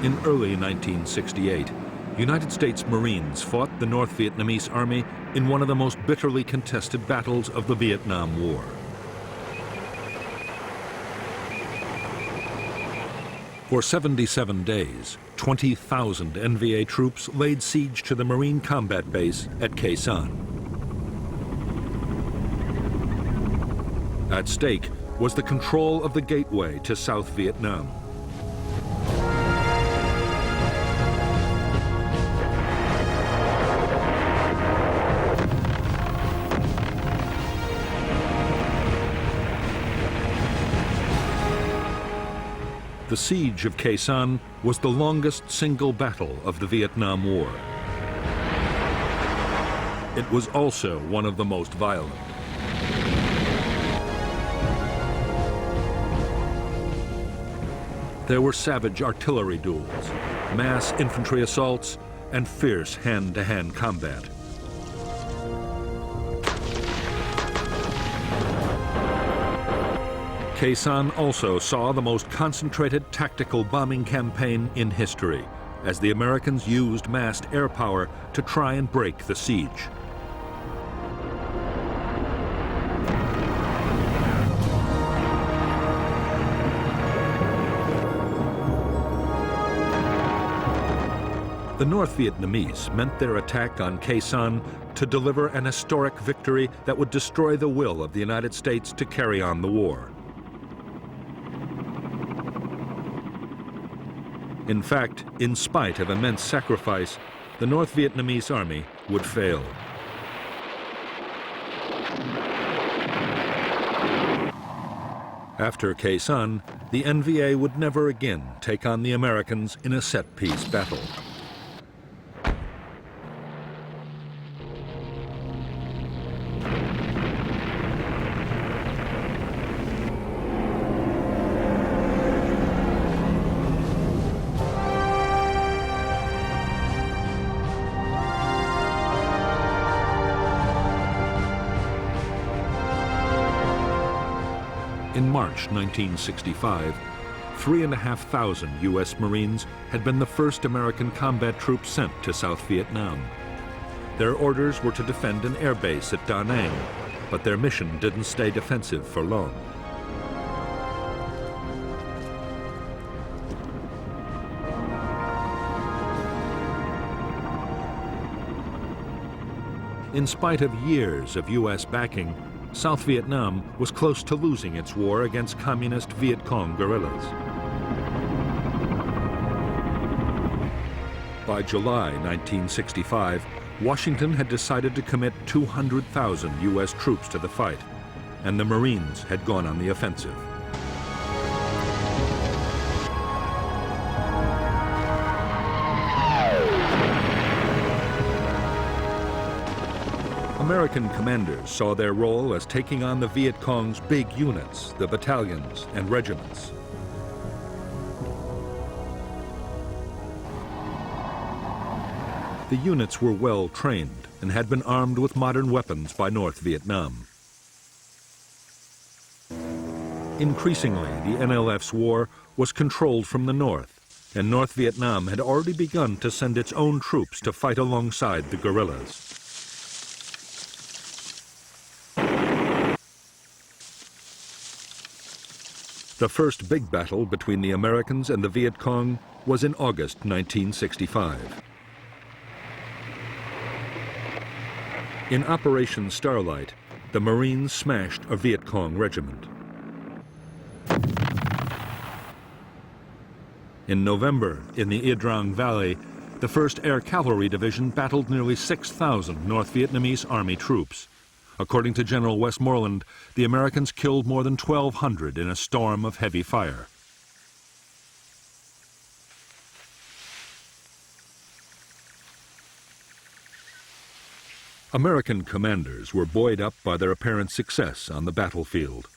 In early 1968, United States Marines fought the North Vietnamese Army in one of the most bitterly contested battles of the Vietnam War. For 77 days, 20,000 NVA troops laid siege to the Marine combat base at Khe Sanh. At stake was the control of the gateway to South Vietnam. The siege of Khe Sanh was the longest single battle of the Vietnam War. It was also one of the most violent. There were savage artillery duels, mass infantry assaults, and fierce hand-to-hand combat. Khe Sanh also saw the most concentrated tactical bombing campaign in history, as the Americans used massed air power to try and break the siege. The North Vietnamese meant their attack on Khe Sanh to deliver an historic victory that would destroy the will of the United States to carry on the war. In fact, in spite of immense sacrifice, the North Vietnamese army would fail. After Khe Sanh, the NVA would never again take on the Americans in a set-piece battle. In March 1965, 3,500 U.S. Marines had been the first American combat troops sent to South Vietnam. Their orders were to defend an air base at Da Nang, but their mission didn't stay defensive for long. In spite of years of U.S. backing, South Vietnam was close to losing its war against communist Viet Cong guerrillas. By July 1965, Washington had decided to commit 200,000 U.S. troops to the fight, and the Marines had gone on the offensive. American commanders saw their role as taking on the Viet Cong's big units, the battalions and regiments. The units were well trained and had been armed with modern weapons by North Vietnam. Increasingly, the NLF's war was controlled from the north, and North Vietnam had already begun to send its own troops to fight alongside the guerrillas. The first big battle between the Americans and the Viet Cong was in August 1965. In Operation Starlight, the Marines smashed a Viet Cong regiment. In November, in the Ia Drang Valley, the 1st Air Cavalry Division battled nearly 6,000 North Vietnamese Army troops. According to General Westmoreland, the Americans killed more than 1,200 in a storm of heavy fire. American commanders were buoyed up by their apparent success on the battlefield.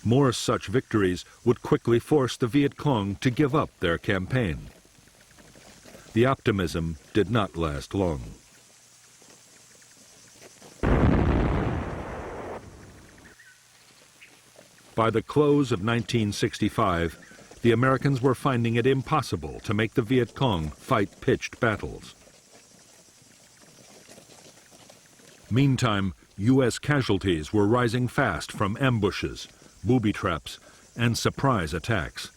More such victories would quickly force the Viet Cong to give up their campaign. The optimism did not last long. By the close of 1965, the Americans were finding it impossible to make the Viet Cong fight pitched battles. Meantime, U.S. casualties were rising fast from ambushes, booby traps, and surprise attacks.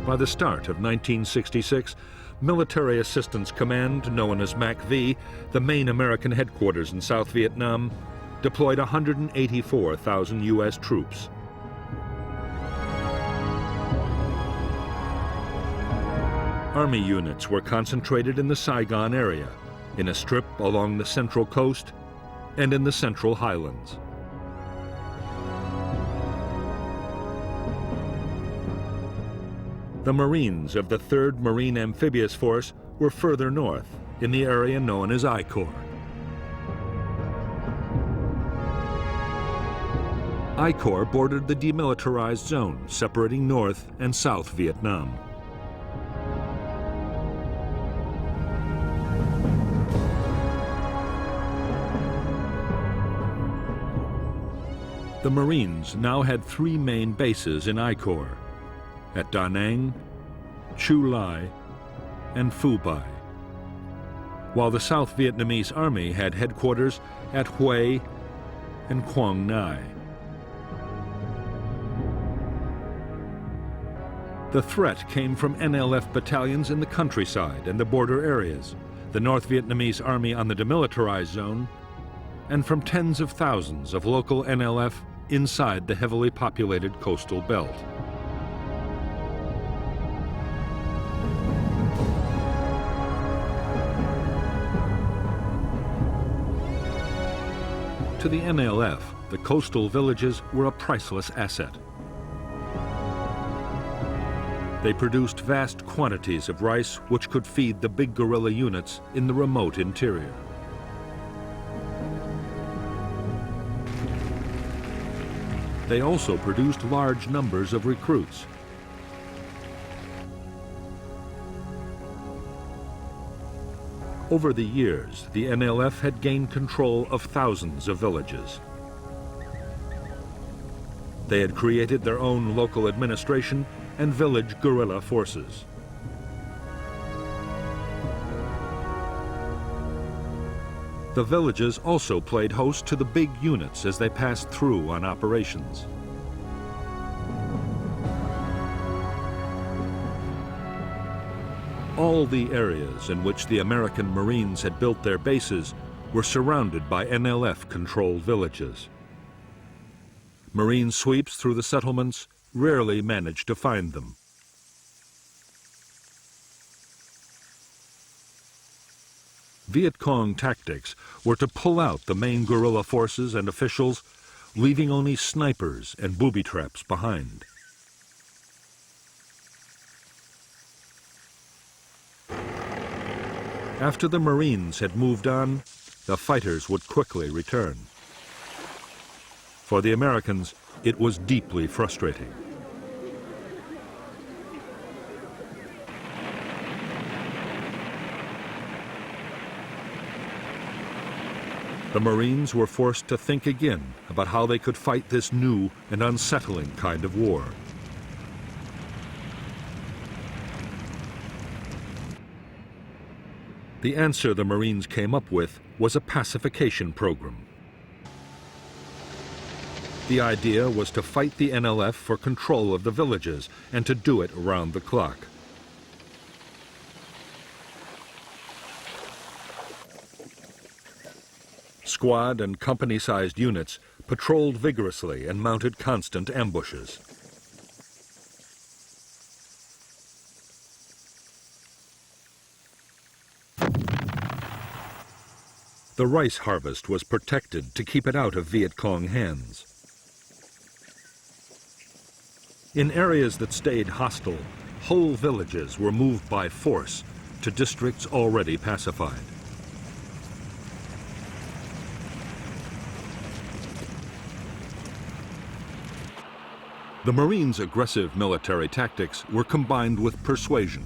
By the start of 1966, Military Assistance Command, known as MACV, the main American headquarters in South Vietnam, deployed 184,000 U.S. troops. Army units were concentrated in the Saigon area, in a strip along the central coast, and in the central highlands. The Marines of the 3rd Marine Amphibious Force were further north, in the area known as I Corps. I Corps bordered the demilitarized zone separating North and South Vietnam. The Marines now had 3 main bases in I Corps, at Da Nang, Chu Lai, and Phu Bai, while the South Vietnamese Army had headquarters at Hue and Quang Ngai. The threat came from NLF battalions in the countryside and the border areas, the North Vietnamese Army on the demilitarized zone, and from tens of thousands of local NLF inside the heavily populated coastal belt. To the NLF, the coastal villages were a priceless asset. They produced vast quantities of rice which could feed the big guerrilla units in the remote interior. They also produced large numbers of recruits. Over the years, the NLF had gained control of thousands of villages. They had created their own local administration and village guerrilla forces. The villages also played host to the big units as they passed through on operations. All the areas in which the American Marines had built their bases were surrounded by NLF-controlled villages. Marine sweeps through the settlements rarely managed to find them. Viet Cong tactics were to pull out the main guerrilla forces and officials, leaving only snipers and booby traps behind. After the Marines had moved on, the fighters would quickly return. For the Americans, it was deeply frustrating. The Marines were forced to think again about how they could fight this new and unsettling kind of war. The answer the Marines came up with was a pacification program. The idea was to fight the NLF for control of the villages and to do it around the clock. Squad and company-sized units patrolled vigorously and mounted constant ambushes. The rice harvest was protected to keep it out of Viet Cong hands. In areas that stayed hostile, whole villages were moved by force to districts already pacified. The Marines' aggressive military tactics were combined with persuasion.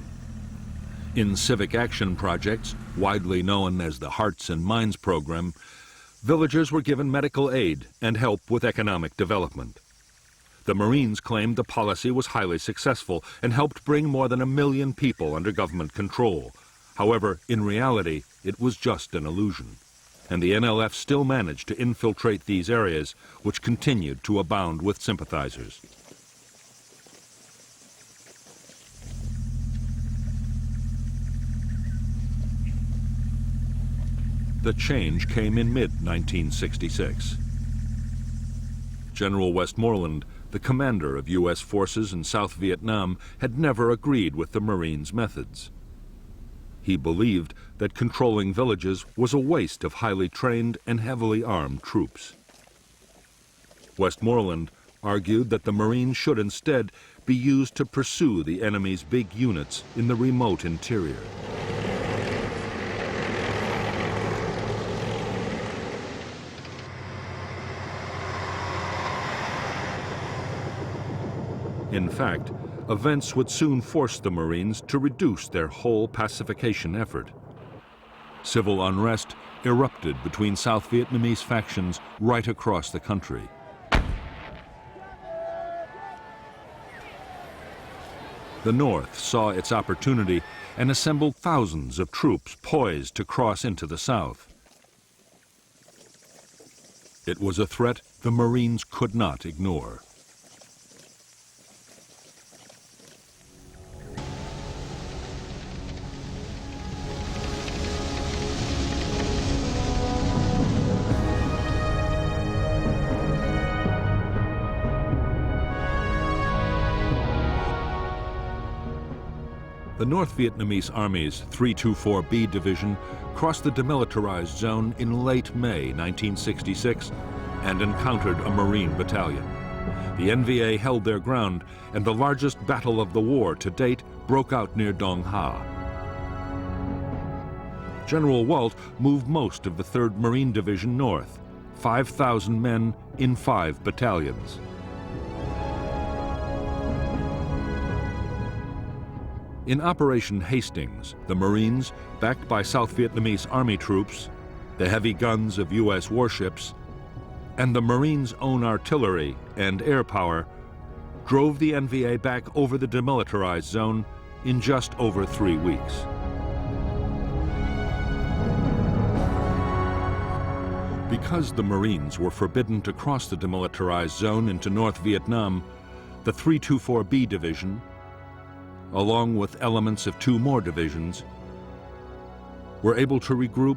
In civic action projects, widely known as the Hearts and Minds program, villagers were given medical aid and help with economic development. The Marines claimed the policy was highly successful and helped bring more than 1 million people under government control. However, in reality, it was just an illusion, and the NLF still managed to infiltrate these areas, which continued to abound with sympathizers. The change came in mid-1966. General Westmoreland, the commander of U.S. forces in South Vietnam, had never agreed with the Marines' methods. He believed that controlling villages was a waste of highly trained and heavily armed troops. Westmoreland argued that the Marines should instead be used to pursue the enemy's big units in the remote interior. In fact, events would soon force the Marines to reduce their whole pacification effort. Civil unrest erupted between South Vietnamese factions right across the country. The North saw its opportunity and assembled thousands of troops poised to cross into the South. It was a threat the Marines could not ignore. The North Vietnamese Army's 324B Division crossed the demilitarized zone in late May 1966 and encountered a Marine battalion. The NVA held their ground, and the largest battle of the war to date broke out near Dong Ha. General Walt moved most of the 3rd Marine Division north, 5,000 men in 5 battalions. In Operation Hastings, the Marines, backed by South Vietnamese Army troops, the heavy guns of U.S. warships, and the Marines' own artillery and air power, drove the NVA back over the demilitarized zone in just over 3 weeks. Because the Marines were forbidden to cross the demilitarized zone into North Vietnam, the 324B Division, along with elements of 2 more divisions, were able to regroup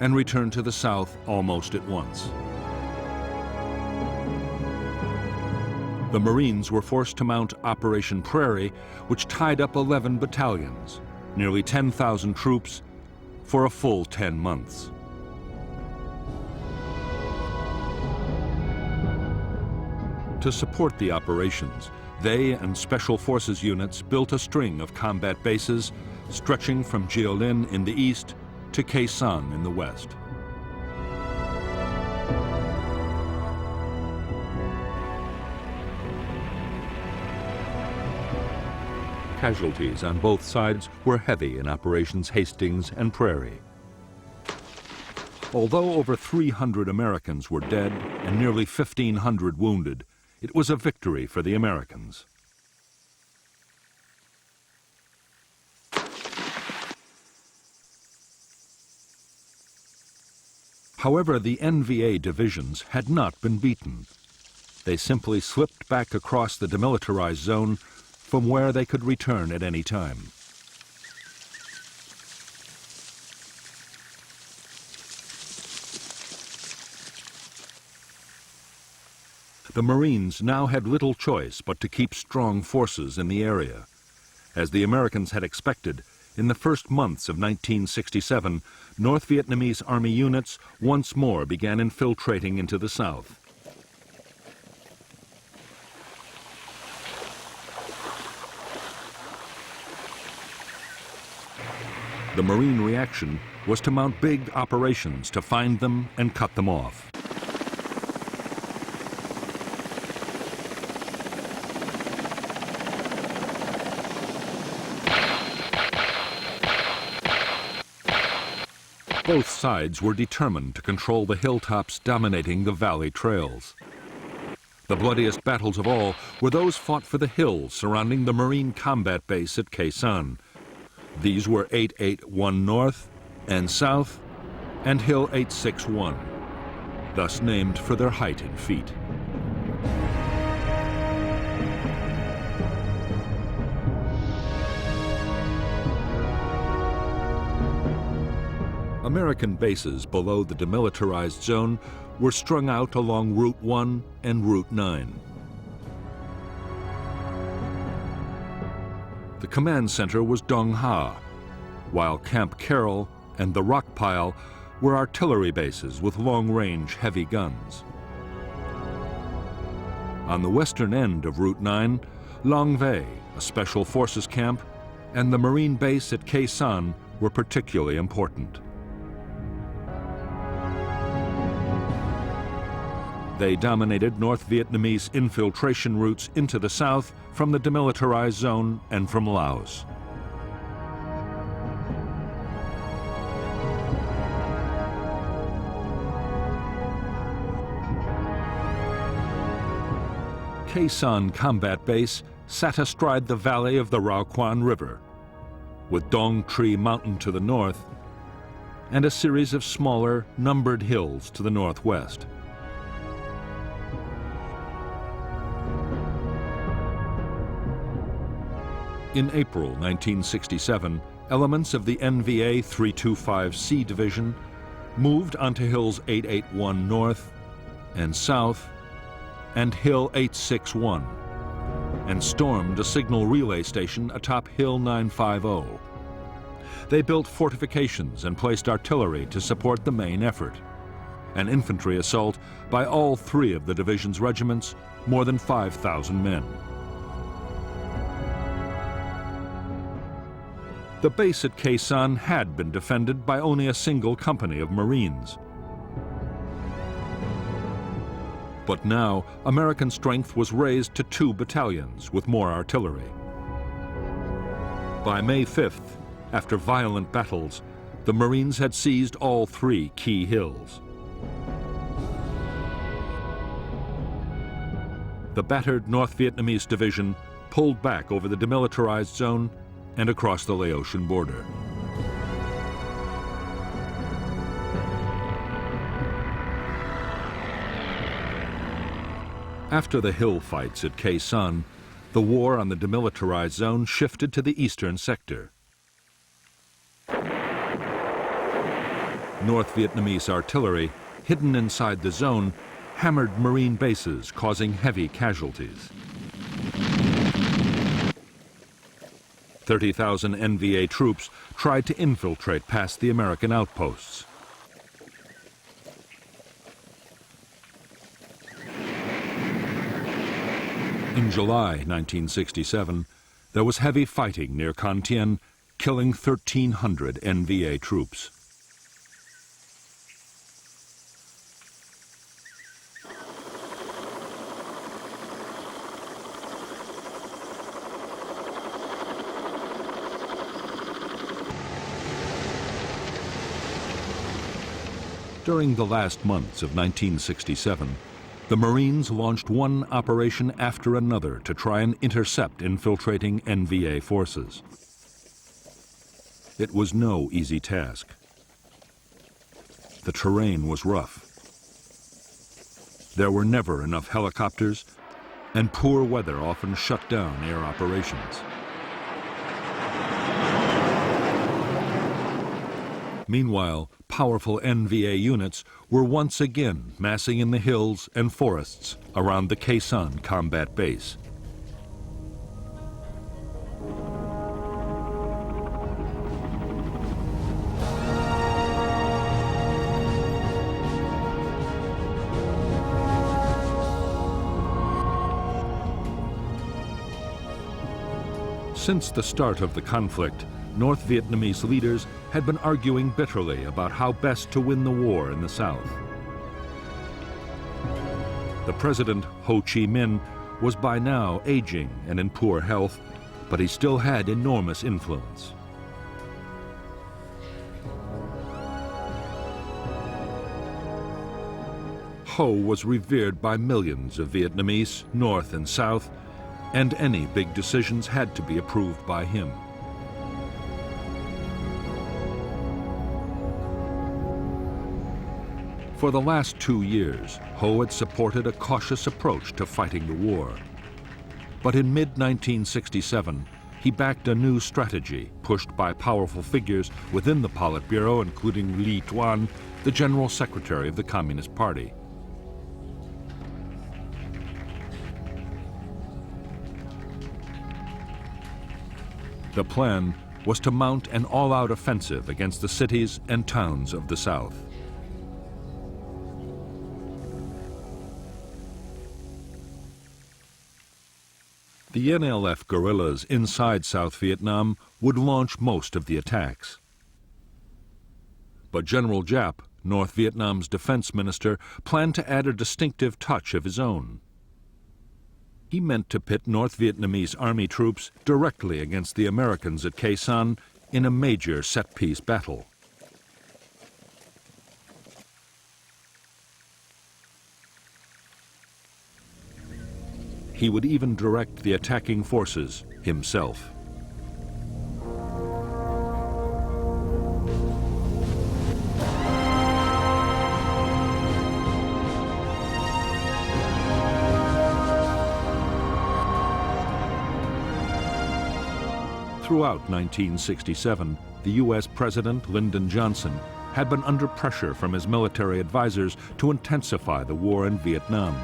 and return to the south almost at once. The Marines were forced to mount Operation Prairie, which tied up 11 battalions, nearly 10,000 troops, for a full 10 months. To support the operations, they and Special Forces units built a string of combat bases stretching from Jiolin in the east to Khe Sanh in the west. Casualties on both sides were heavy in Operations Hastings and Prairie. Although over 300 Americans were dead and nearly 1,500 wounded, it was a victory for the Americans. However, the NVA divisions had not been beaten. They simply slipped back across the demilitarized zone from where they could return at any time. The Marines now had little choice but to keep strong forces in the area. As the Americans had expected, in the first months of 1967, North Vietnamese Army units once more began infiltrating into the south. The Marine reaction was to mount big operations to find them and cut them off. Both sides were determined to control the hilltops dominating the valley trails. The bloodiest battles of all were those fought for the hills surrounding the Marine combat base at Khe Sanh. These were 881 North and South and Hill 861, thus named for their height in feet. American bases below the demilitarized zone were strung out along Route 1 and Route 9. The command center was Dong Ha, while Camp Carroll and the Rock Pile were artillery bases with long-range heavy guns. On the western end of Route 9, Long Vei, a special forces camp, and the Marine base at Khe Sanh were particularly important. They dominated North Vietnamese infiltration routes into the south from the demilitarized zone and from Laos. Khe Sanh Combat Base sat astride the valley of the Rao Quan River, with Dong Tri Mountain to the north and a series of smaller, numbered hills to the northwest. In April 1967, elements of the NVA 325C Division moved onto Hills 881 North and South and Hill 861 and stormed a signal relay station atop Hill 950. They built fortifications and placed artillery to support the main effort. An infantry assault by all three of the division's regiments, more than 5,000 men. The base at Khe Sanh had been defended by only a single company of Marines. But now, American strength was raised to 2 battalions with more artillery. By May 5th, after violent battles, the Marines had seized all 3 key hills. The battered North Vietnamese division pulled back over the demilitarized zone and across the Laotian border. After the hill fights at Khe Sanh, the war on the demilitarized zone shifted to the eastern sector. North Vietnamese artillery, hidden inside the zone, hammered Marine bases, causing heavy casualties. 30,000 NVA troops tried to infiltrate past the American outposts. In July 1967, there was heavy fighting near Con Thien, killing 1,300 NVA troops. During the last months of 1967, the Marines launched one operation after another to try and intercept infiltrating NVA forces. It was no easy task. The terrain was rough. There were never enough helicopters, and poor weather often shut down air operations. Meanwhile, powerful NVA units were once again massing in the hills and forests around the Khe Sanh combat base. Since the start of the conflict, North Vietnamese leaders had been arguing bitterly about how best to win the war in the south. The president, Ho Chi Minh, was by now aging and in poor health, but he still had enormous influence. Ho was revered by millions of Vietnamese, North and South, and any big decisions had to be approved by him. For the last 2 years, Ho had supported a cautious approach to fighting the war. But in mid-1967, he backed a new strategy pushed by powerful figures within the Politburo, including Li Tuan, the General Secretary of the Communist Party. The plan was to mount an all-out offensive against the cities and towns of the South. The NLF guerrillas inside South Vietnam would launch most of the attacks. But General Giap, North Vietnam's defense minister, planned to add a distinctive touch of his own. He meant to pit North Vietnamese army troops directly against the Americans at Khe Sanh in a major set-piece battle. He would even direct the attacking forces himself. Throughout 1967, the U.S. President Lyndon Johnson had been under pressure from his military advisors to intensify the war in Vietnam.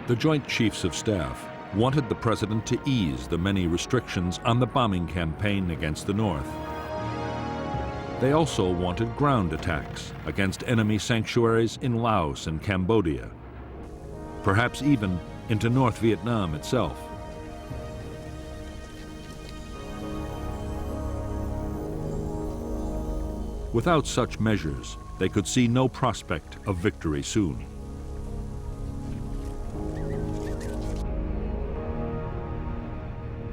The Joint Chiefs of Staff wanted the president to ease the many restrictions on the bombing campaign against the North. They also wanted ground attacks against enemy sanctuaries in Laos and Cambodia, perhaps even into North Vietnam itself. Without such measures, they could see no prospect of victory soon.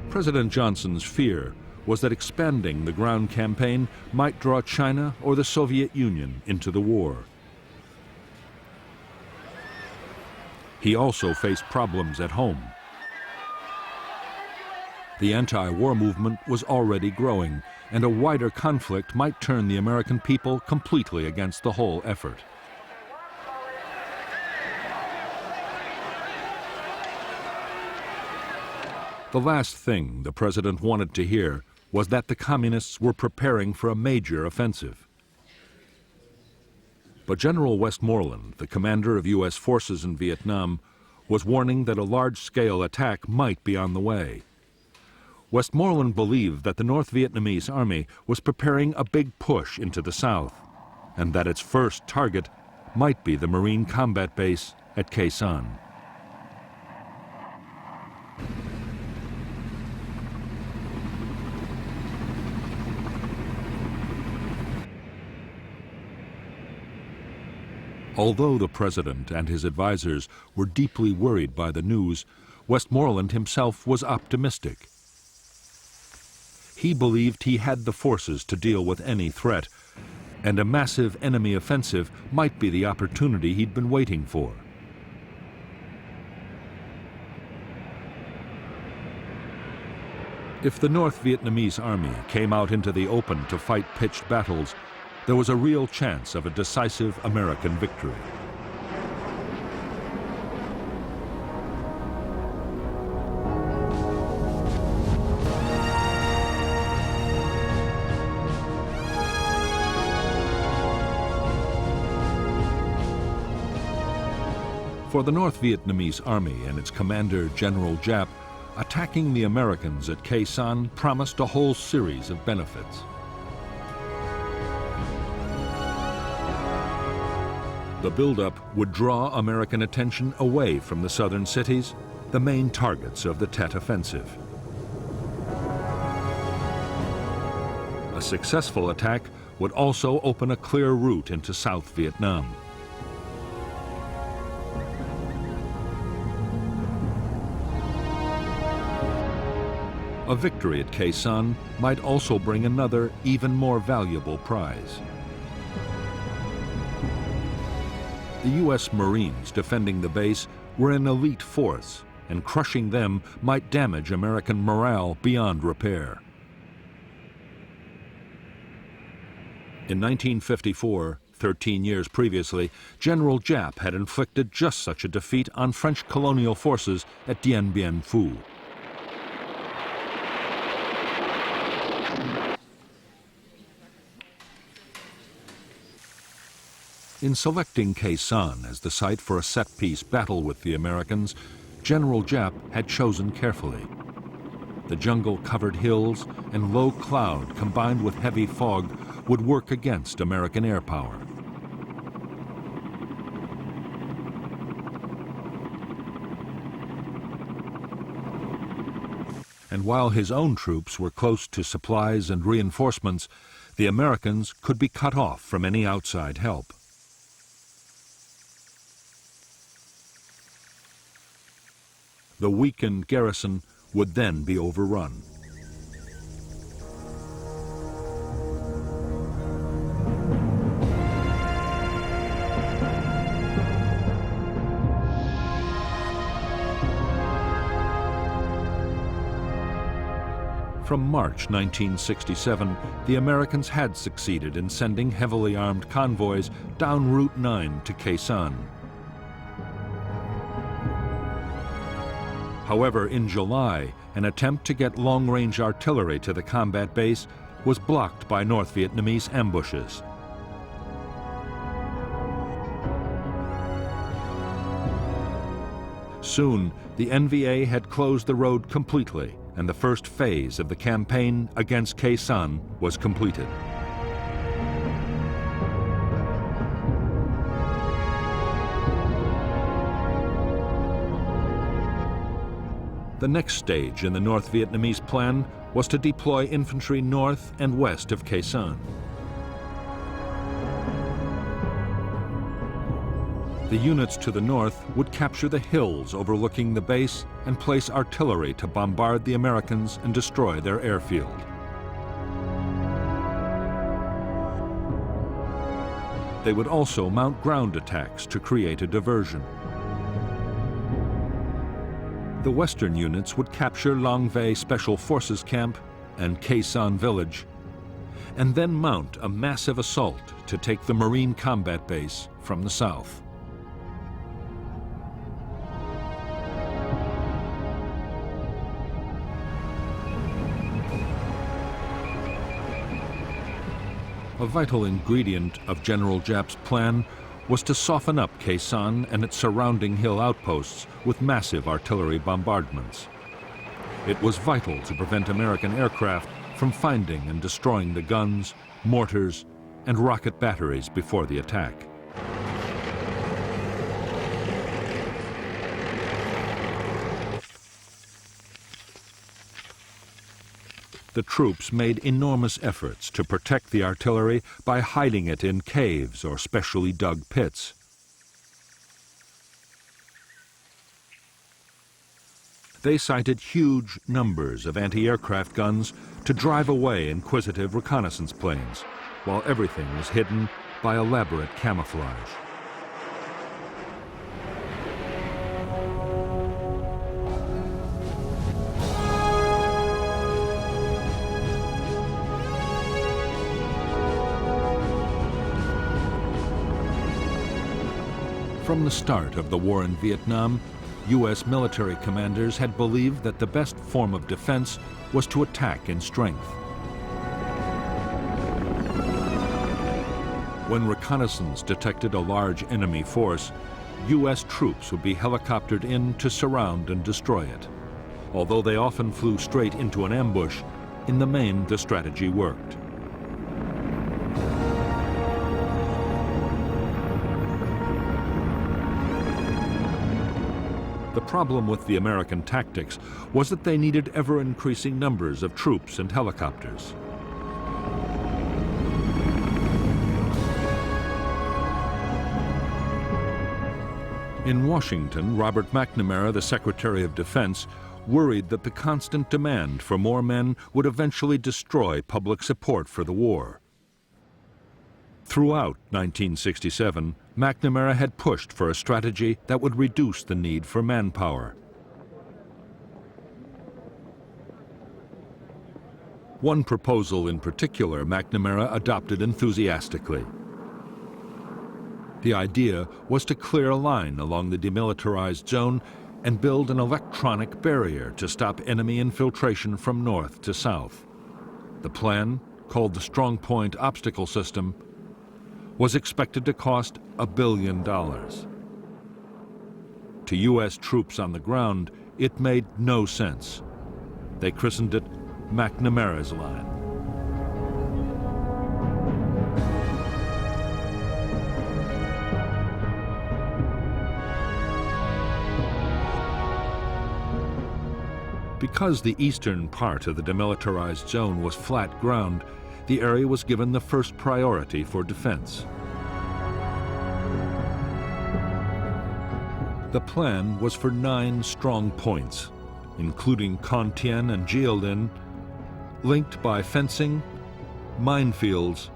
President Johnson's fear was that expanding the ground campaign might draw China or the Soviet Union into the war. He also faced problems at home. The anti-war movement was already growing, and a wider conflict might turn the American people completely against the whole effort. The last thing the president wanted to hear was that the communists were preparing for a major offensive. But General Westmoreland, the commander of U.S. forces in Vietnam, was warning that a large-scale attack might be on the way. Westmoreland believed that the North Vietnamese army was preparing a big push into the south, and that its first target might be the Marine combat base at Khe Sanh. Although the president and his advisors were deeply worried by the news, Westmoreland himself was optimistic. He believed he had the forces to deal with any threat, and a massive enemy offensive might be the opportunity he'd been waiting for. If the North Vietnamese army came out into the open to fight pitched battles, there was a real chance of a decisive American victory. For the North Vietnamese army and its commander, General Giap, attacking the Americans at Khe Sanh promised a whole series of benefits. The buildup would draw American attention away from the southern cities, the main targets of the Tet Offensive. A successful attack would also open a clear route into South Vietnam. A victory at Khe Sanh might also bring another, even more valuable prize: The U.S. Marines defending the base were an elite force, and crushing them might damage American morale beyond repair. In 1954, 13 years previously, General Giap had inflicted just such a defeat on French colonial forces at Dien Bien Phu. In selecting Khe Sanh as the site for a set-piece battle with the Americans, General Giap had chosen carefully. The jungle-covered hills and low cloud combined with heavy fog would work against American air power. And while his own troops were close to supplies and reinforcements, the Americans could be cut off from any outside help. The weakened garrison would then be overrun. From March 1967, the Americans had succeeded in sending heavily armed convoys down Route 9 to Khe Sanh. However, in July, an attempt to get long-range artillery to the combat base was blocked by North Vietnamese ambushes. Soon, the NVA had closed the road completely, and the first phase of the campaign against Khe Sanh was completed. The next stage in the North Vietnamese plan was to deploy infantry north and west of Khe Sanh. The units to the north would capture the hills overlooking the base and place artillery to bombard the Americans and destroy their airfield. They would also mount ground attacks to create a diversion. The western units would capture Long Vei Special Forces Camp and Khe Sanh Village, and then mount a massive assault to take the Marine combat base from the south. A vital ingredient of General Giap's plan was to soften up Khe Sanh and its surrounding hill outposts with massive artillery bombardments. It was vital to prevent American aircraft from finding and destroying the guns, mortars, and rocket batteries before the attack. The troops made enormous efforts to protect the artillery by hiding it in caves or specially dug pits. They sighted huge numbers of anti-aircraft guns to drive away inquisitive reconnaissance planes, while everything was hidden by elaborate camouflage. From the start of the war in Vietnam, U.S. military commanders had believed that the best form of defense was to attack in strength. When reconnaissance detected a large enemy force, U.S. troops would be helicoptered in to surround and destroy it. Although they often flew straight into an ambush, in the main the strategy worked. The problem with the American tactics was that they needed ever-increasing numbers of troops and helicopters. In Washington, Robert McNamara, the Secretary of Defense, worried that the constant demand for more men would eventually destroy public support for the war. Throughout 1967, McNamara had pushed for a strategy that would reduce the need for manpower. One proposal in particular McNamara adopted enthusiastically. The idea was to clear a line along the demilitarized zone and build an electronic barrier to stop enemy infiltration from north to south. The plan, called the Strong Point Obstacle System, was expected to cost $1 billion. To U.S. troops on the ground, it made no sense. They christened it McNamara's Line. Because the eastern part of the demilitarized zone was flat ground, the area was given the first priority for defense. The plan was for 9 strong points, including Con Thien and Jiaolin, linked by fencing, minefields,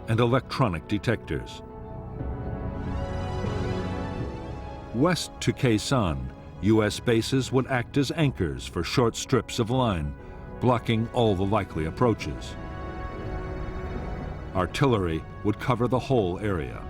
and electronic detectors. West to Khe Sanh, U.S. bases would act as anchors for short strips of line, blocking all the likely approaches. Artillery would cover the whole area.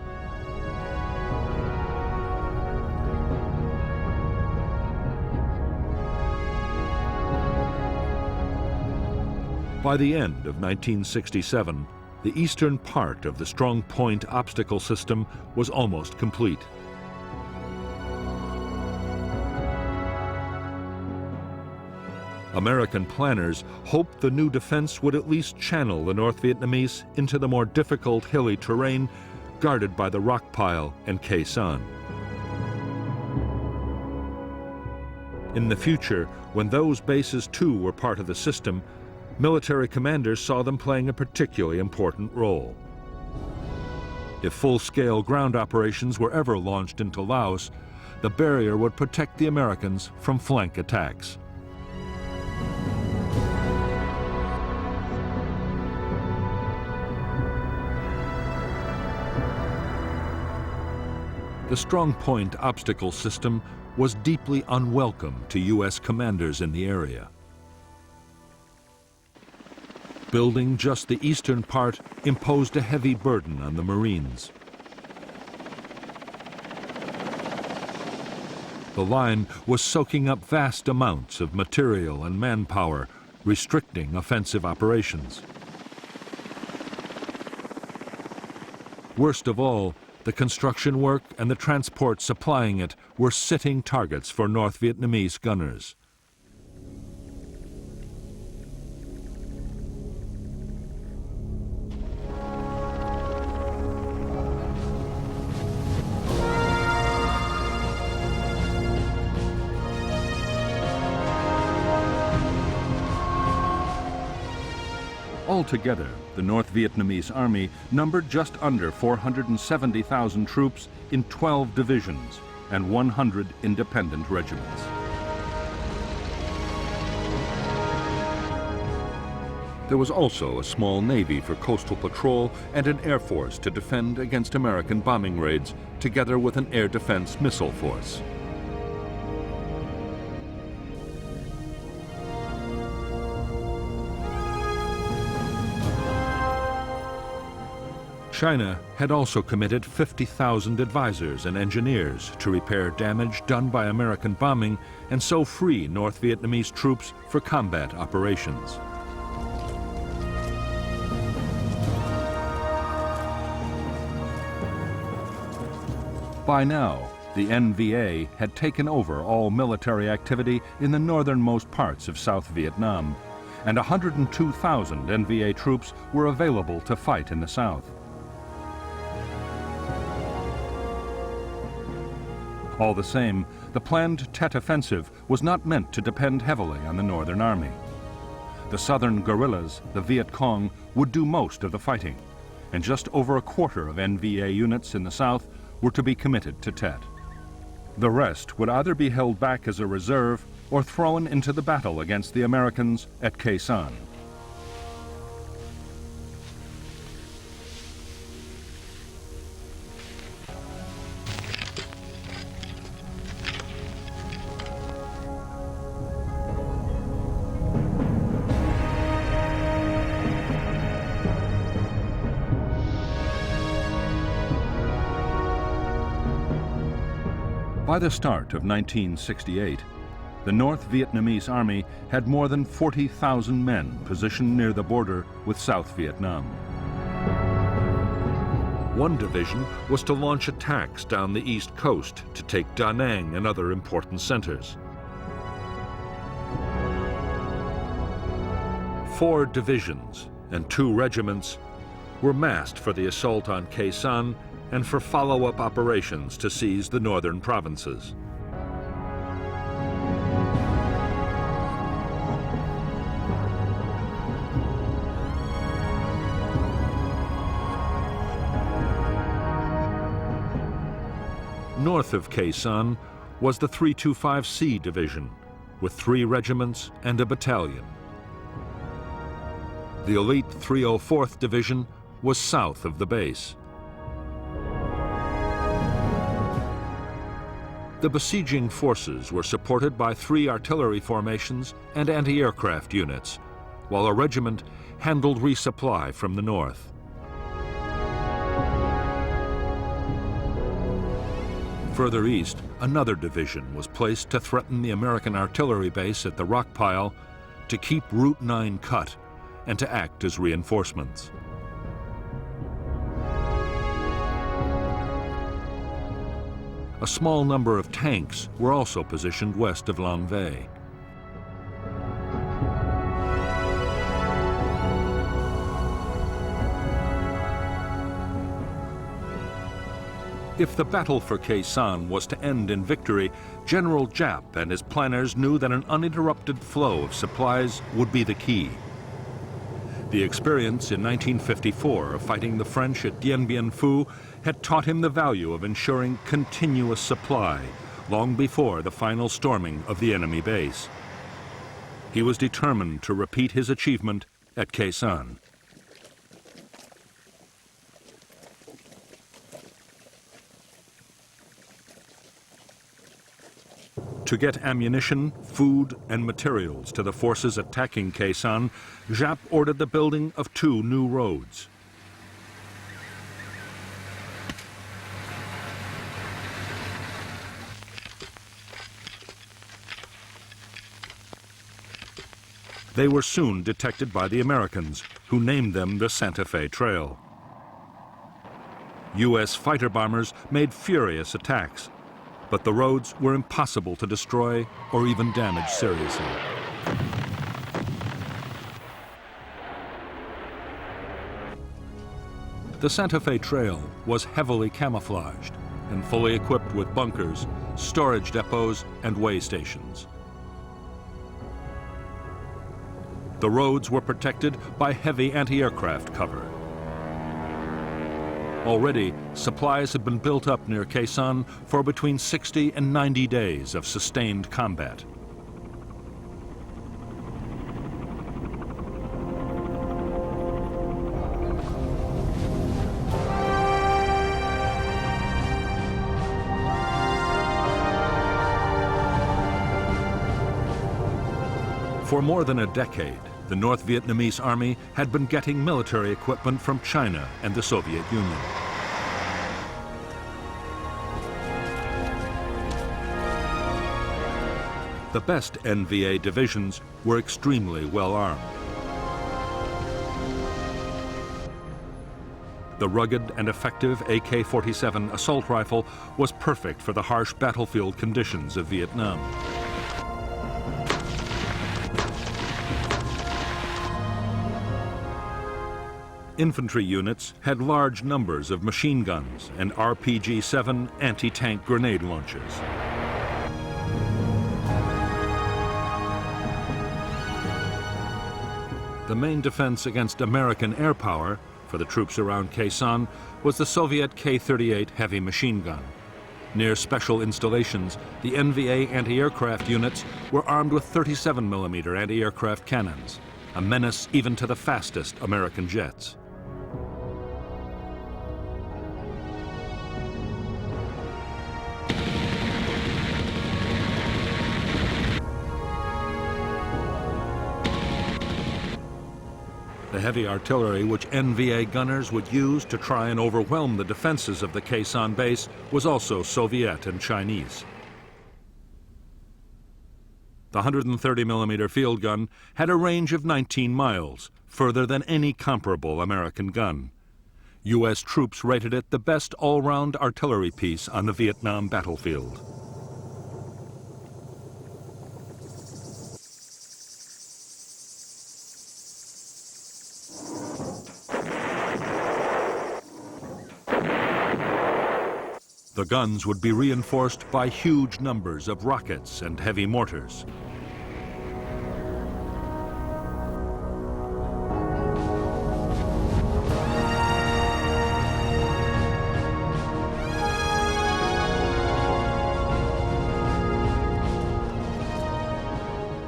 By the end of 1967, the eastern part of the Strong Point Obstacle System was almost complete. American planners hoped the new defense would at least channel the North Vietnamese into the more difficult hilly terrain guarded by the rock pile and Khe Sanh. In the future, when those bases too were part of the system, military commanders saw them playing a particularly important role. If full-scale ground operations were ever launched into Laos, the barrier would protect the Americans from flank attacks. The Strong Point Obstacle System was deeply unwelcome to U.S. commanders in the area. Building just the eastern part imposed a heavy burden on the Marines. The line was soaking up vast amounts of material and manpower, restricting offensive operations. Worst of all, the construction work and the transport supplying it were sitting targets for North Vietnamese gunners. Altogether, the North Vietnamese army numbered just under 470,000 troops in 12 divisions and 100 independent regiments. There was also a small navy for coastal patrol and an air force to defend against American bombing raids, together with an air defense missile force. China had also committed 50,000 advisors and engineers to repair damage done by American bombing and so free North Vietnamese troops for combat operations. By now, the NVA had taken over all military activity in the northernmost parts of South Vietnam, and 102,000 NVA troops were available to fight in the south. All the same, the planned Tet Offensive was not meant to depend heavily on the Northern Army. The southern guerrillas, the Viet Cong, would do most of the fighting, and just over a quarter of NVA units in the south were to be committed to Tet. The rest would either be held back as a reserve or thrown into the battle against the Americans at Khe Sanh. By the start of 1968, the North Vietnamese Army had more than 40,000 men positioned near the border with South Vietnam. One division was to launch attacks down the east coast to take Da Nang and other important centers. 4 divisions and 2 regiments were massed for the assault on Khe Sanh and for follow-up operations to seize the northern provinces. North of Khe Sanh was the 325C Division, with 3 regiments and a battalion. The elite 304th Division was south of the base. The besieging forces were supported by 3 artillery formations and anti-aircraft units, while a regiment handled resupply from the north. Further east, another division was placed to threaten the American artillery base at the rock pile, to keep Route 9 cut, and to act as reinforcements. A small number of tanks were also positioned west of Long Vây. If the battle for Khe Sanh was to end in victory, General Giap and his planners knew that an uninterrupted flow of supplies would be the key. The experience in 1954 of fighting the French at Dien Bien Phu had taught him the value of ensuring continuous supply long before the final storming of the enemy base. He was determined to repeat his achievement at Khe Sanh. To get ammunition, food, and materials to the forces attacking Khe Sanh, Giap ordered the building of 2 new roads. They were soon detected by the Americans, who named them the Santa Fe Trail. U.S. fighter bombers made furious attacks, but the roads were impossible to destroy or even damage seriously. The Santa Fe Trail was heavily camouflaged and fully equipped with bunkers, storage depots, and way stations. The roads were protected by heavy anti-aircraft cover. Already, supplies had been built up near Khe Sanh for between 60 and 90 days of sustained combat. For more than a decade, the North Vietnamese Army had been getting military equipment from China and the Soviet Union. The best NVA divisions were extremely well armed. The rugged and effective AK-47 assault rifle was perfect for the harsh battlefield conditions of Vietnam. Infantry units had large numbers of machine guns and RPG-7 anti-tank grenade launchers. The main defense against American air power for the troops around Khe Sanh was the Soviet K-38 heavy machine gun. Near special installations, the NVA anti-aircraft units were armed with 37mm anti-aircraft cannons, a menace even to the fastest American jets. The heavy artillery which NVA gunners would use to try and overwhelm the defenses of the Khe Sanh base was also Soviet and Chinese. The 130mm field gun had a range of 19 miles, further than any comparable American gun. U.S. troops rated it the best all-round artillery piece on the Vietnam battlefield. The guns would be reinforced by huge numbers of rockets and heavy mortars.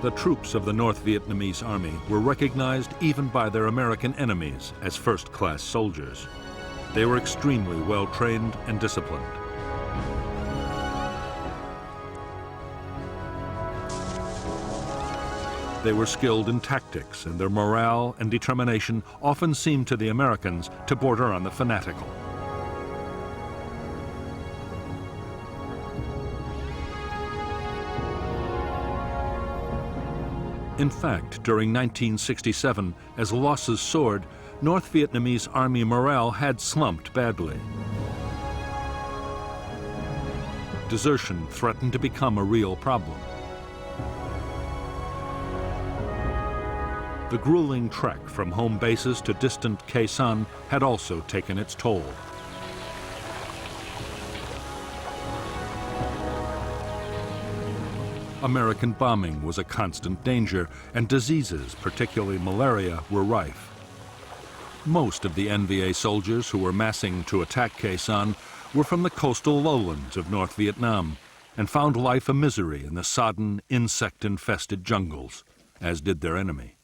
The troops of the North Vietnamese Army were recognized even by their American enemies as first-class soldiers. They were extremely well-trained and disciplined. They were skilled in tactics, and their morale and determination often seemed to the Americans to border on the fanatical. In fact, during 1967, as losses soared, North Vietnamese Army morale had slumped badly. Desertion threatened to become a real problem. The grueling trek from home bases to distant Khe Sanh had also taken its toll. American bombing was a constant danger, and diseases, particularly malaria, were rife. Most of the NVA soldiers who were massing to attack Khe Sanh were from the coastal lowlands of North Vietnam and found life a misery in the sodden, insect-infested jungles, as did their enemy.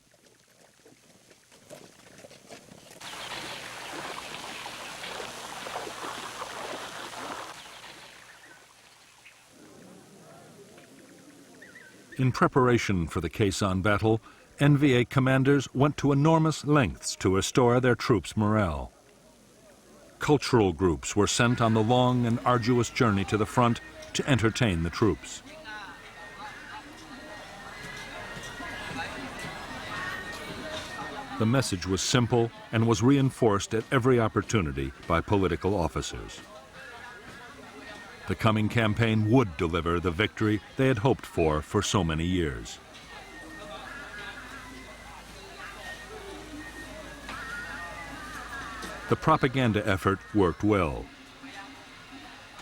In preparation for the Khe Sanh battle, NVA commanders went to enormous lengths to restore their troops' morale. Cultural groups were sent on the long and arduous journey to the front to entertain the troops. The message was simple and was reinforced at every opportunity by political officers. The coming campaign would deliver the victory they had hoped for so many years. The propaganda effort worked well.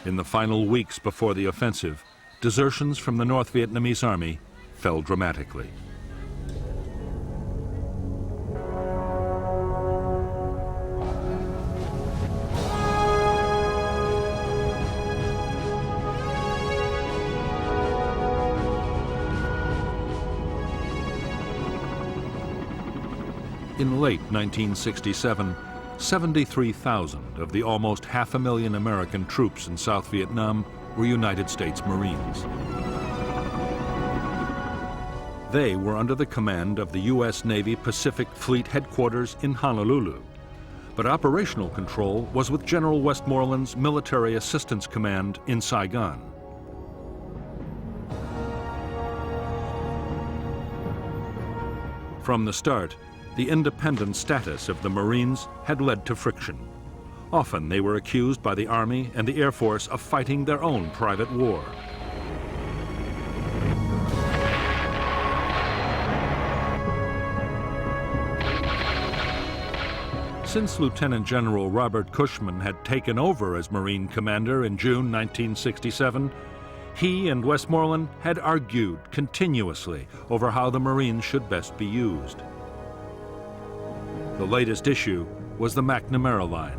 In the final weeks before the offensive, desertions from the North Vietnamese Army fell dramatically. In late 1967, 73,000 of the almost 500,000 American troops in South Vietnam were United States Marines. They were under the command of the U.S. Navy Pacific Fleet Headquarters in Honolulu, but operational control was with General Westmoreland's Military Assistance Command in Saigon. From the start, the independent status of the Marines had led to friction. Often they were accused by the Army and the Air Force of fighting their own private war. Since Lieutenant General Robert Cushman had taken over as Marine Commander in June 1967, he and Westmoreland had argued continuously over how the Marines should best be used. The latest issue was the McNamara Line.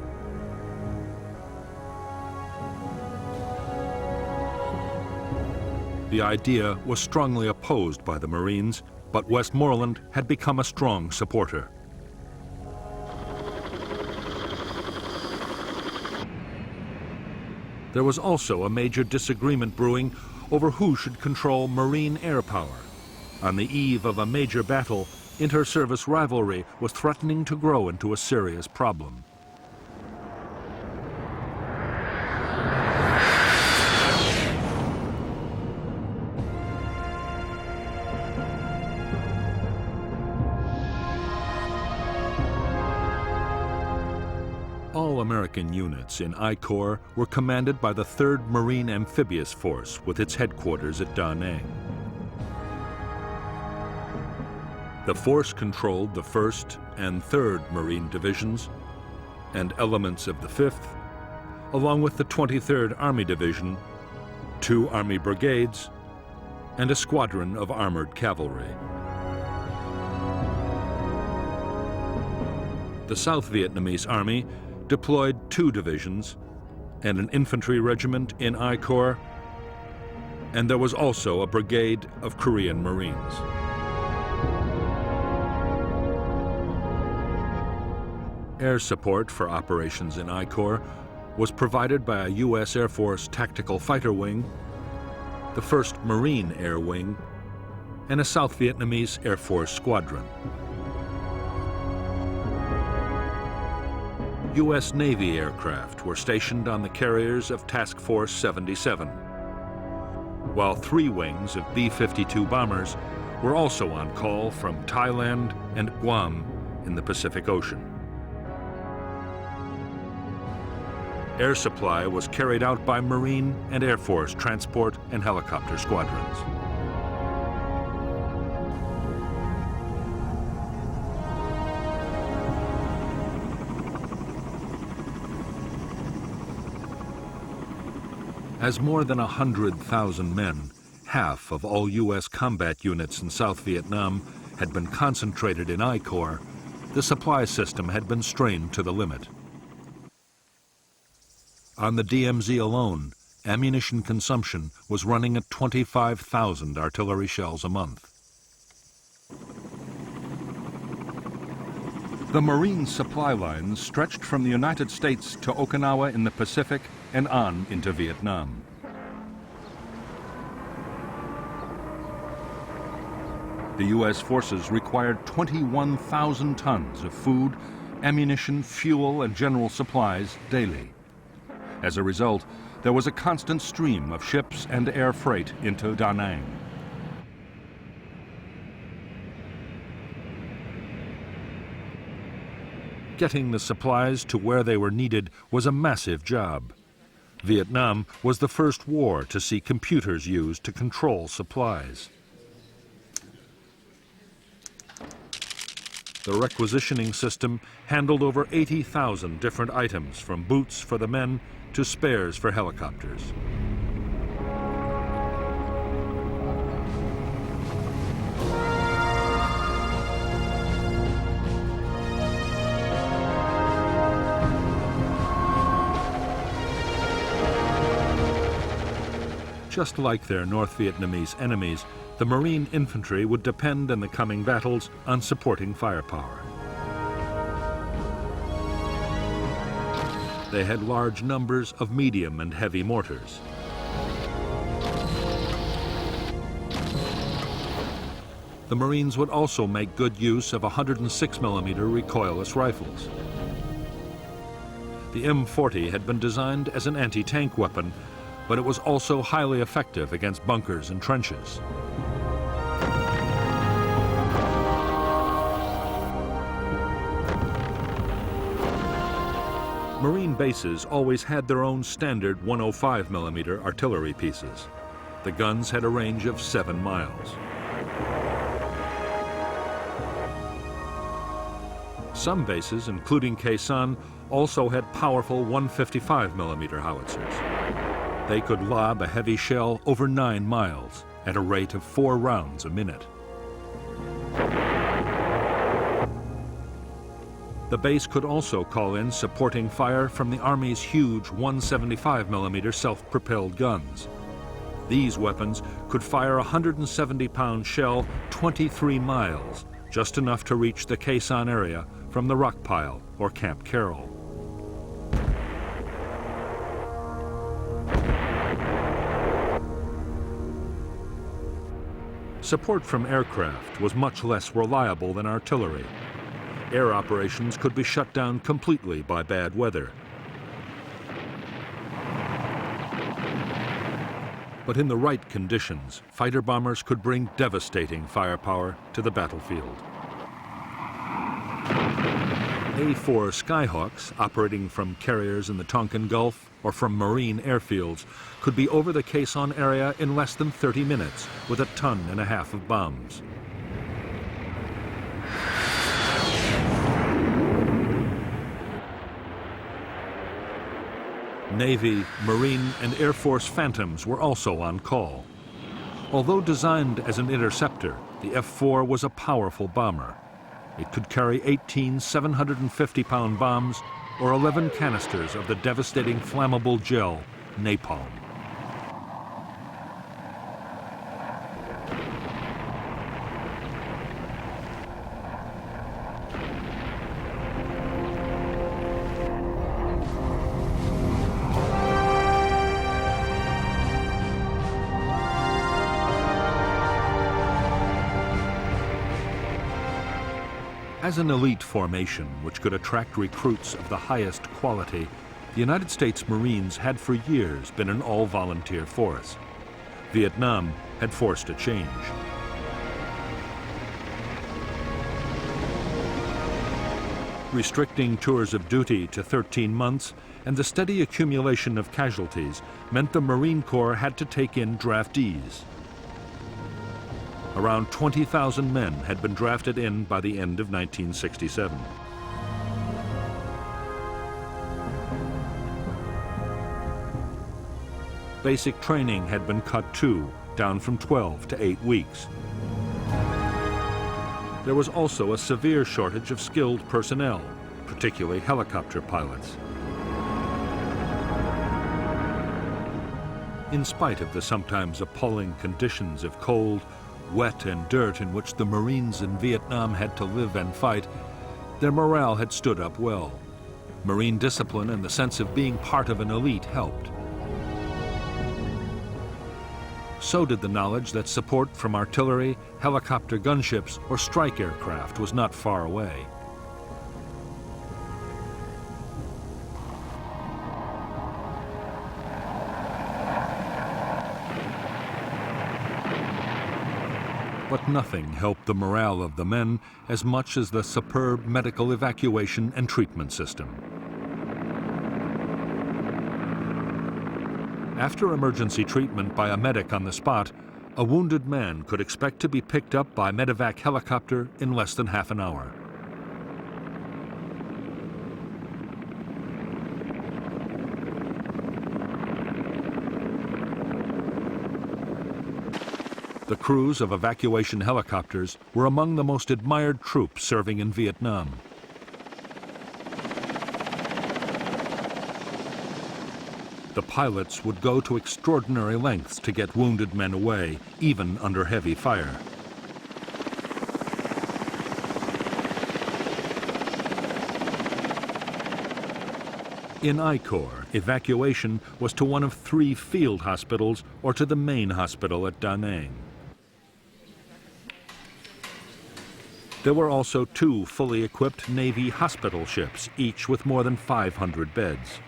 The idea was strongly opposed by the Marines, but Westmoreland had become a strong supporter. There was also a major disagreement brewing over who should control Marine air power. On the eve of a major battle, inter-service rivalry was threatening to grow into a serious problem. All American units in I Corps were commanded by the 3rd Marine Amphibious Force with its headquarters at Da Nang. The force controlled the 1st and 3rd Marine Divisions and elements of the 5th, along with the 23rd Army Division, 2 Army brigades, and a squadron of armored cavalry. The South Vietnamese Army deployed 2 divisions and an infantry regiment in I Corps, and there was also a brigade of Korean Marines. Air support for operations in I Corps was provided by a U.S. Air Force Tactical Fighter Wing, the 1st Marine Air Wing, and a South Vietnamese Air Force Squadron. U.S. Navy aircraft were stationed on the carriers of Task Force 77, while 3 wings of B-52 bombers were also on call from Thailand and Guam in the Pacific Ocean. Air supply was carried out by Marine and Air Force transport and helicopter squadrons. As more than 100,000 men, half of all U.S. combat units in South Vietnam, had been concentrated in I Corps, the supply system had been strained to the limit. On the DMZ alone, ammunition consumption was running at 25,000 artillery shells a month. The Marine supply lines stretched from the United States to Okinawa in the Pacific and on into Vietnam. The U.S. forces required 21,000 tons of food, ammunition, fuel, and general supplies daily. As a result, there was a constant stream of ships and air freight into Da Nang. Getting the supplies to where they were needed was a massive job. Vietnam was the first war to see computers used to control supplies. The requisitioning system handled over 80,000 different items, from boots for the men to spares for helicopters. Just like their North Vietnamese enemies, the Marine infantry would depend in the coming battles on supporting firepower. They had large numbers of medium and heavy mortars. The Marines would also make good use of 106mm recoilless rifles. The M40 had been designed as an anti-tank weapon, but it was also highly effective against bunkers and trenches. Marine bases always had their own standard 105mm artillery pieces. The guns had a range of 7 miles. Some bases, including Khe Sanh, also had powerful 155mm howitzers. They could lob a heavy shell over 9 miles at a rate of 4 rounds a minute. The base could also call in supporting fire from the Army's huge 175mm self-propelled guns. These weapons could fire a 170-pound shell 23 miles, just enough to reach the Khe Sanh area from the rock pile or Camp Carroll. Support from aircraft was much less reliable than artillery. Air operations could be shut down completely by bad weather. But in the right conditions, fighter bombers could bring devastating firepower to the battlefield. A-4 Skyhawks, operating from carriers in the Tonkin Gulf or from marine airfields, could be over the Khe Sanh area in less than 30 minutes with 1.5 tons of bombs. Navy, Marine, and Air Force Phantoms were also on call. Although designed as an interceptor, the F-4 was a powerful bomber. It could carry 18 750-pound bombs or 11 canisters of the devastating flammable gel, napalm. As an elite formation which could attract recruits of the highest quality, the United States Marines had for years been an all-volunteer force. Vietnam had forced a change. Restricting tours of duty to 13 months and the steady accumulation of casualties meant the Marine Corps had to take in draftees. Around 20,000 men had been drafted in by the end of 1967. Basic training had been cut too, down from 12 to 8 weeks. There was also a severe shortage of skilled personnel, particularly helicopter pilots. In spite of the sometimes appalling conditions of cold, wet and dirt in which the Marines in Vietnam had to live and fight, their morale had stood up well. Marine discipline and the sense of being part of an elite helped. So did the knowledge that support from artillery, helicopter gunships, or strike aircraft was not far away. But nothing helped the morale of the men as much as the superb medical evacuation and treatment system. After emergency treatment by a medic on the spot, a wounded man could expect to be picked up by medevac helicopter in less than half an hour. The crews of evacuation helicopters were among the most admired troops serving in Vietnam. The pilots would go to extraordinary lengths to get wounded men away, even under heavy fire. In I Corps, evacuation was to one of 3 field hospitals or to the main hospital at Da Nang. There were also 2 fully equipped Navy hospital ships, each with more than 500 beds.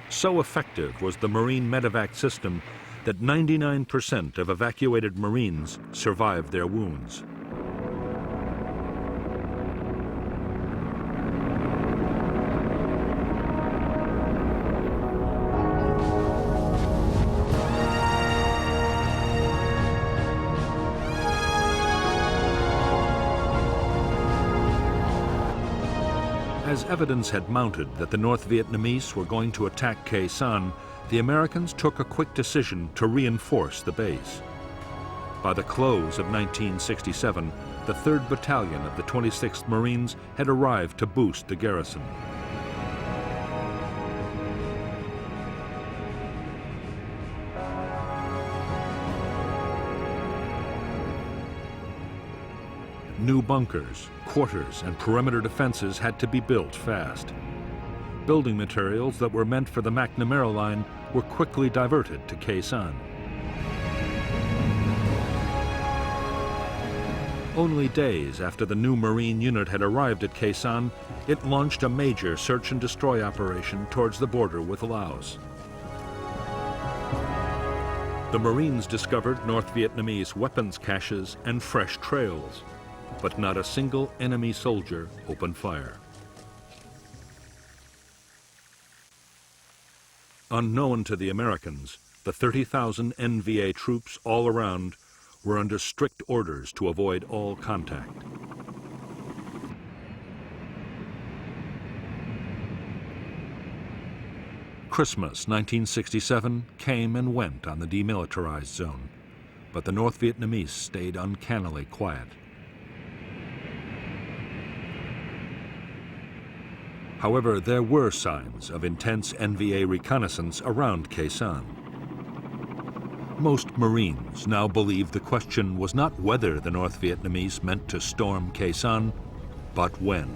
So effective was the Marine medevac system that 99% of evacuated Marines survived their wounds. As evidence had mounted that the North Vietnamese were going to attack Khe Sanh, the Americans took a quick decision to reinforce the base. By the close of 1967, the 3rd Battalion of the 26th Marines had arrived to boost the garrison. New bunkers, quarters, and perimeter defenses had to be built fast. Building materials that were meant for the McNamara Line were quickly diverted to Khe Sanh. Only days after the new Marine unit had arrived at Khe Sanh, it launched a major search and destroy operation towards the border with Laos. The Marines discovered North Vietnamese weapons caches and fresh trails. but not a single enemy soldier opened fire. Unknown to the Americans, the 30,000 NVA troops all around were under strict orders to avoid all contact. Christmas 1967 came and went on the demilitarized zone, but the North Vietnamese stayed uncannily quiet. However, there were signs of intense NVA reconnaissance around Khe Sanh. Most Marines now believed the question was not whether the North Vietnamese meant to storm Khe Sanh, but when.